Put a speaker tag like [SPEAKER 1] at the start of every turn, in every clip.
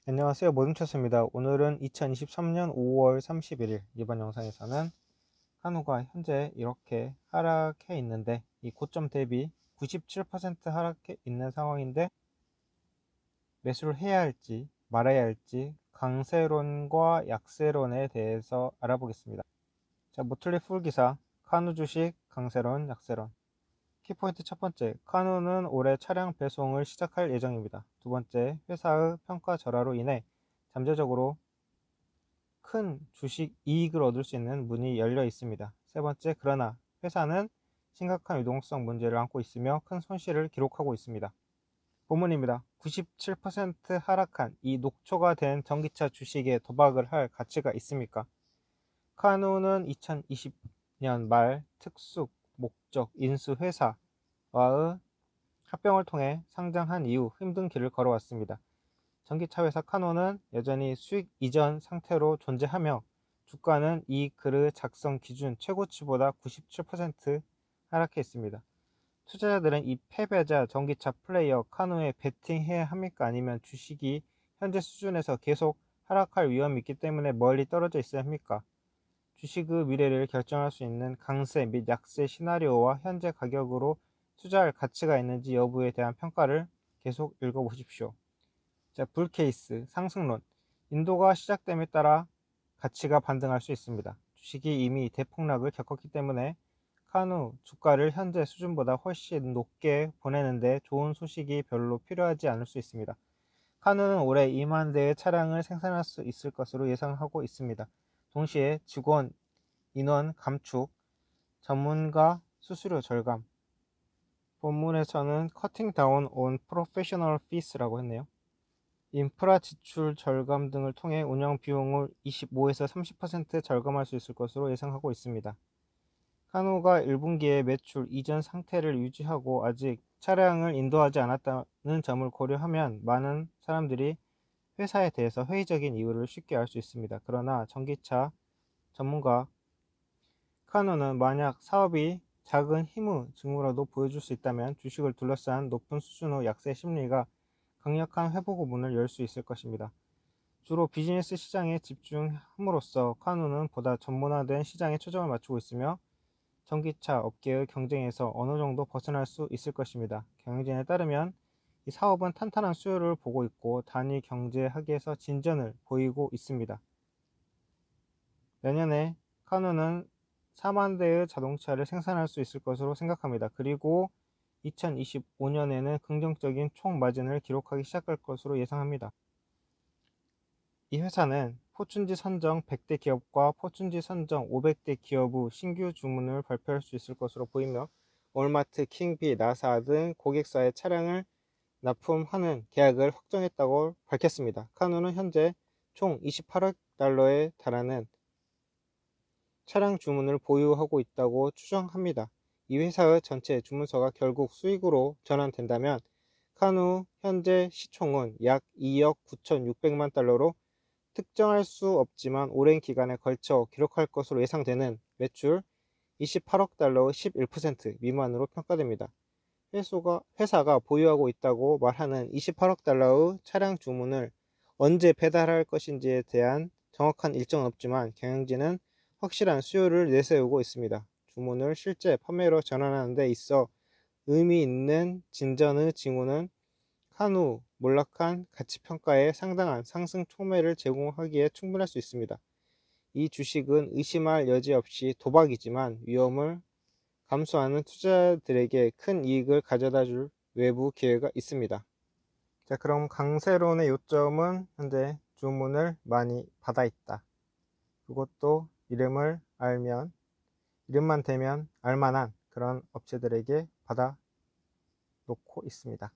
[SPEAKER 1] 안녕하세요, 모든체스입니다. 오늘은 2023년 5월 31일 이번 영상에서는 카누가 현재 이렇게 하락해 있는데 이 고점 대비 97% 하락해 있는 상황인데 매수를 해야 할지 말아야 할지 강세론과 약세론에 대해서 알아보겠습니다. 자, 모틀리 풀기사 카누 주식 강세론, 약세론. 키포인트 첫 번째, 카누는 올해 차량 배송을 시작할 예정입니다. 두 번째, 회사의 평가 절하로 인해 잠재적으로 큰 주식 이익을 얻을 수 있는 문이 열려 있습니다. 세 번째, 그러나 회사는 심각한 유동성 문제를 안고 있으며 큰 손실을 기록하고 있습니다. 본문입니다. 97% 하락한 이 녹초가 된 전기차 주식에 도박을 할 가치가 있습니까? 카누는 2020년 말 특수 목적 인수 회사와의 합병을 통해 상장한 이후 힘든 길을 걸어왔습니다. 전기차 회사 카노는 여전히 수익 이전 상태로 존재하며 주가는 이 글의 작성 기준 최고치보다 97% 하락해 있습니다. 투자자들은 이 패배자 전기차 플레이어 카노에 베팅해야 합니까? 아니면 주식이 현재 수준에서 계속 하락할 위험이 있기 때문에 멀리 떨어져 있어야 합니까? 주식의 미래를 결정할 수 있는 강세 및 약세 시나리오와 현재 가격으로 투자할 가치가 있는지 여부에 대한 평가를 계속 읽어보십시오. 자, 불케이스, 상승론. 인도가 시작됨에 따라 가치가 반등할 수 있습니다. 주식이 이미 대폭락을 겪었기 때문에 카누 주가를 현재 수준보다 훨씬 높게 보내는데 좋은 소식이 별로 필요하지 않을 수 있습니다. 카누는 올해 2만 대의 차량을 생산할 수 있을 것으로 예상하고 있습니다. 동시에 직원 인원 감축, 전문가 수수료 절감. 본문에서는 커팅 다운 온 프로페셔널 피스라고 했네요. 인프라 지출 절감 등을 통해 운영 비용을 25에서 30% 절감할 수 있을 것으로 예상하고 있습니다. 카누가 1분기에 매출 이전 상태를 유지하고 아직 차량을 인도하지 않았다는 점을 고려하면 많은 사람들이 회사에 대해서 회의적인 이유를 쉽게 알 수 있습니다. 그러나 전기차 전문가 카누는 만약 사업이 작은 힘의 징후라도 보여줄 수 있다면 주식을 둘러싼 높은 수준의 약세 심리가 강력한 회복 문을 열 수 있을 것입니다. 주로 비즈니스 시장에 집중함으로써 카누는 보다 전문화된 시장에 초점을 맞추고 있으며 전기차 업계의 경쟁에서 어느 정도 벗어날 수 있을 것입니다. 경영진에 따르면 이 사업은 탄탄한 수요를 보고 있고 단위 경제 학에서 진전을 보이고 있습니다. 내년에 카누는 4만 대의 자동차를 생산할 수 있을 것으로 생각합니다. 그리고 2025년에는 긍정적인 총 마진을 기록하기 시작할 것으로 예상합니다. 이 회사는 포춘지 선정 100대 기업과 포춘지 선정 500대 기업의 신규 주문을 발표할 수 있을 것으로 보이며 월마트, 킹비, 나사 등 고객사의 차량을 납품하는 계약을 확정했다고 밝혔습니다. 카누는 현재 총 28억 달러에 달하는 차량 주문을 보유하고 있다고 추정합니다. 이 회사의 전체 주문서가 결국 수익으로 전환된다면 카누 현재 시총은 약 2억 9,600만 달러로 특정할 수 없지만 오랜 기간에 걸쳐 기록할 것으로 예상되는 매출 28억 달러의 11% 미만으로 평가됩니다. 회사가 보유하고 있다고 말하는 28억 달러의 차량 주문을 언제 배달할 것인지에 대한 정확한 일정은 없지만 경영진은 확실한 수요를 내세우고 있습니다. 주문을 실제 판매로 전환하는 데 있어 의미 있는 진전의 징후는 카누 몰락한 가치평가에 상당한 상승 촉매를 제공하기에 충분할 수 있습니다. 이 주식은 의심할 여지 없이 도박이지만 위험을 감수하는 투자자들에게 큰 이익을 가져다 줄 외부 기회가 있습니다. 자, 그럼 강세론의 요점은 현재 주문을 많이 받아 있다. 그것도 이름만 대면 알만한 그런 업체들에게 받아 놓고 있습니다.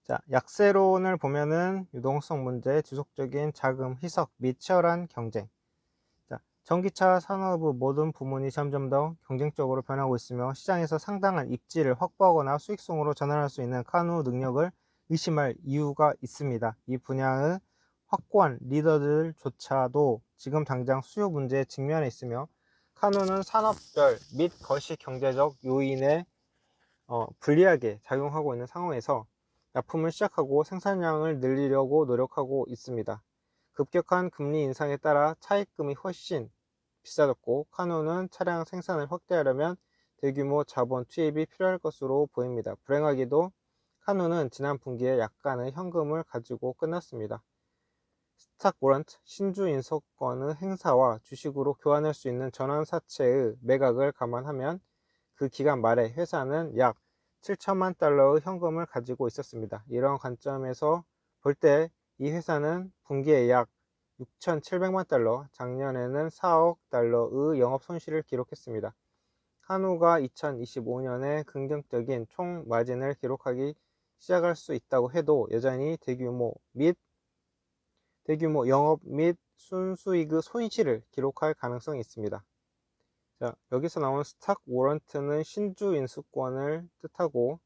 [SPEAKER 1] 자, 약세론을 보면은 유동성 문제, 지속적인 자금 희석 및 치열한 경쟁. 자, 전기차 산업의 모든 부문이 점점 더 경쟁적으로 변하고 있으며 시장에서 상당한 입지를 확보하거나 수익성으로 전환할 수 있는 카누 능력을 의심할 이유가 있습니다. 이 분야의 확고한 리더들조차도 지금 당장 수요 문제에 직면해 있으며 카누는 산업별 및 거시 경제적 요인에 불리하게 작용하고 있는 상황에서 납품을 시작하고 생산량을 늘리려고 노력하고 있습니다. 급격한 금리 인상에 따라 차입금이 훨씬 비싸졌고 카누는 차량 생산을 확대하려면 대규모 자본 투입이 필요할 것으로 보입니다. 불행하게도 카누는 지난 분기에 약간의 현금을 가지고 끝났습니다. 스탁 워런트, 신주 인수권의 행사와 주식으로 교환할 수 있는 전환사채의 매각을 감안하면 그 기간 말에 회사는 약 7천만 달러의 현금을 가지고 있었습니다. 이런 관점에서 볼 때 이 회사는 분기에 약 6,700만 달러, 작년에는 4억 달러의 영업 손실을 기록했습니다. 카누가 2025년에 긍정적인 총 마진을 기록하기 시작할 수 있다고 해도 여전히 대규모 영업 및 순수익의 손실을 기록할 가능성이 있습니다. 자, 여기서 나온 스탁 워런트는 신주 인수권을 뜻하고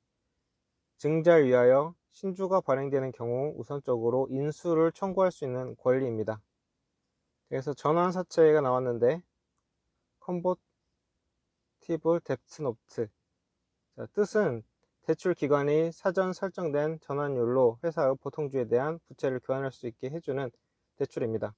[SPEAKER 1] 증자를 위하여 신주가 발행되는 경우 우선적으로 인수를 청구할 수 있는 권리입니다. 그래서 전환사채가 나왔는데 컨버티블 뎁트 노트, 뜻은 대출 기간이 사전 설정된 전환율로 회사의 보통주에 대한 부채를 교환할 수 있게 해주는 대출입니다.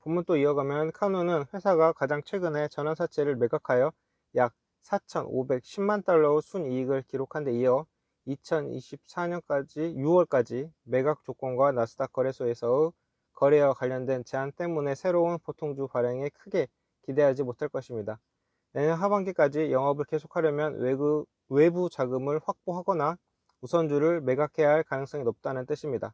[SPEAKER 1] 본문 또 이어가면 카누는 회사가 가장 최근에 전환사채를 매각하여 약 4,510만 달러의 순이익을 기록한 데 이어 2024년까지 6월까지 매각 조건과 나스닥 거래소에서의 거래와 관련된 제한 때문에 새로운 보통주 발행에 크게 기대하지 못할 것입니다. 내년 하반기까지 영업을 계속하려면 외부 자금을 확보하거나 우선주를 매각해야 할 가능성이 높다는 뜻입니다.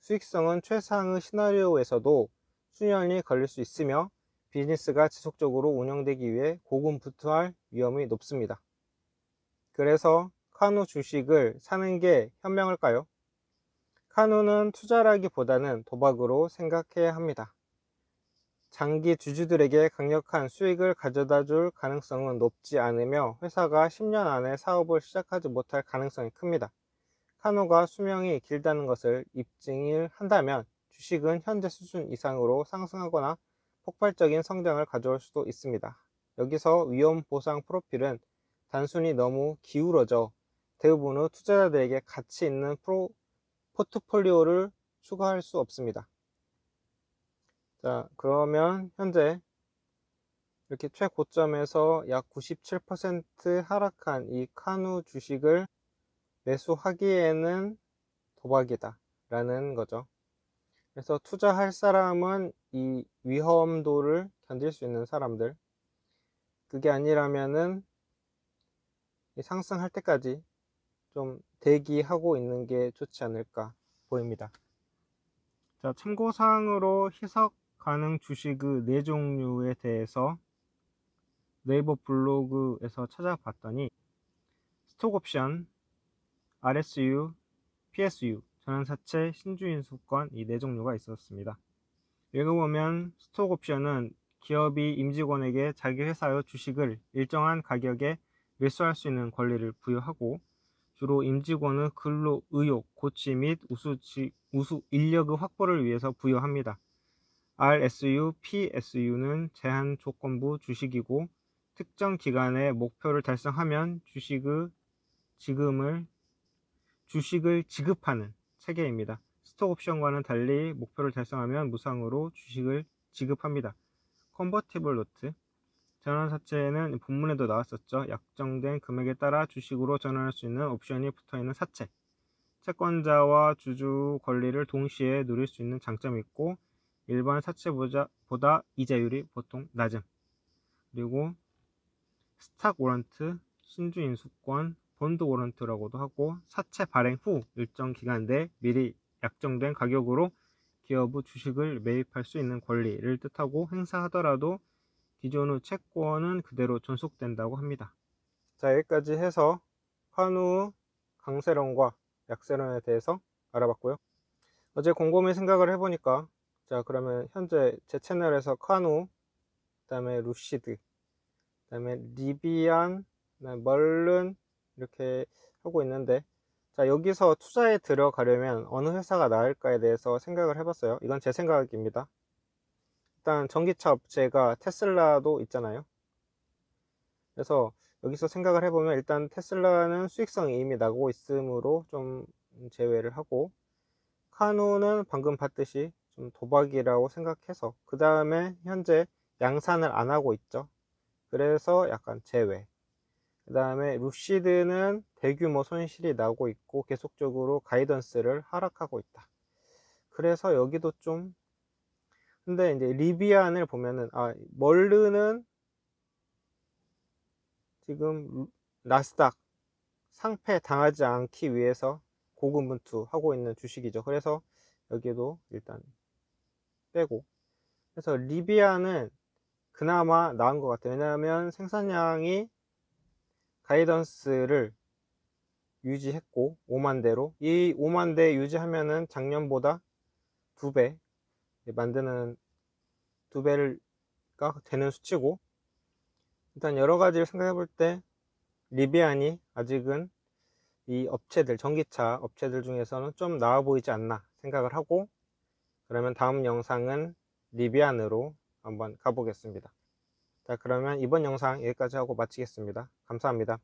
[SPEAKER 1] 수익성은 최상의 시나리오에서도 수년이 걸릴 수 있으며 비즈니스가 지속적으로 운영되기 위해 고군분투할 위험이 높습니다. 그래서 카누 주식을 사는 게 현명할까요? 카누는 투자라기보다는 도박으로 생각해야 합니다. 장기 주주들에게 강력한 수익을 가져다 줄 가능성은 높지 않으며 회사가 10년 안에 사업을 시작하지 못할 가능성이 큽니다. 카누가 수명이 길다는 것을 입증을 한다면 주식은 현재 수준 이상으로 상승하거나 폭발적인 성장을 가져올 수도 있습니다. 여기서 위험 보상 프로필은 단순히 너무 기울어져 대부분의 투자자들에게 가치 있는 포트폴리오를 추가할 수 없습니다. 자, 그러면 현재 이렇게 최고점에서 약 97% 하락한 이 카누 주식을 매수하기에는 도박이다 라는 거죠. 그래서 투자할 사람은 이 위험도를 견딜 수 있는 사람들, 그게 아니라면은 상승할 때까지 좀 대기하고 있는 게 좋지 않을까 보입니다. 자, 참고사항으로 희석 가능 주식의 4종류에 대해서 네이버 블로그에서 찾아봤더니 스톡옵션, RSU, PSU, 전환사채, 신주인수권 이 4종류가 있었습니다. 읽어보면 스톡옵션은 기업이 임직원에게 자기 회사의 주식을 일정한 가격에 매수할 수 있는 권리를 부여하고 주로 임직원의 근로 의욕, 고취 및 우수 인력의 확보를 위해서 부여합니다. RSU, PSU는 제한 조건부 주식이고 특정 기간에 목표를 달성하면 주식을 지급하는 체계입니다. 스톡옵션과는 달리 목표를 달성하면 무상으로 주식을 지급합니다. 컨버티블 노트, 전환사채는 본문에도 나왔었죠. 약정된 금액에 따라 주식으로 전환할 수 있는 옵션이 붙어있는 사채, 채권자와 주주 권리를 동시에 누릴 수 있는 장점이 있고 일반 사채보다 이자율이 보통 낮음. 그리고 스탁 워런트, 신주 인수권, 본드 워런트라고도 하고 사채 발행 후 일정 기간 내 미리 약정된 가격으로 기업의 주식을 매입할 수 있는 권리를 뜻하고 행사하더라도 기존의 채권은 그대로 존속된다고 합니다. 자, 여기까지 해서 카누 강세론과 약세론에 대해서 알아봤고요. 어제 곰곰이 생각을 해보니까 자, 그러면 현재 제 채널에서 카누, 그 다음에 루시드, 그 다음에 리비안, 멀른 이렇게 하고 있는데 자, 여기서 투자에 들어가려면 어느 회사가 나을까에 대해서 생각을 해봤어요. 이건 제 생각입니다. 일단 전기차 업체가 테슬라도 있잖아요. 그래서 여기서 생각을 해보면 일단 테슬라는 수익성이 이미 나고 있으므로 좀 제외를 하고, 카누는 방금 봤듯이 좀 도박이라고 생각해서, 그 다음에 현재 양산을 안 하고 있죠. 그래서 약간 제외. 그 다음에 루시드는 대규모 손실이 나고 있고 계속적으로 가이던스를 하락하고 있다. 그래서 여기도 좀, 근데 이제 리비안을 보면은, 멀르는 지금 나스닥 상패 당하지 않기 위해서 고군분투하고 있는 주식이죠. 그래서 여기도 일단 빼고, 그래서 리비안은 그나마 나은 것 같아요. 왜냐하면 생산량이 가이던스를 유지했고 5만대로, 이 5만대 유지하면은 작년보다 2배 만드는, 2배가 되는 수치고, 일단 여러 가지를 생각해 볼 때 리비안이 아직은 이 업체들, 전기차 업체들 중에서는 좀 나아 보이지 않나 생각을 하고, 그러면 다음 영상은 리비안으로 한번 가보겠습니다. 자, 그러면 이번 영상 여기까지 하고 마치겠습니다. 감사합니다.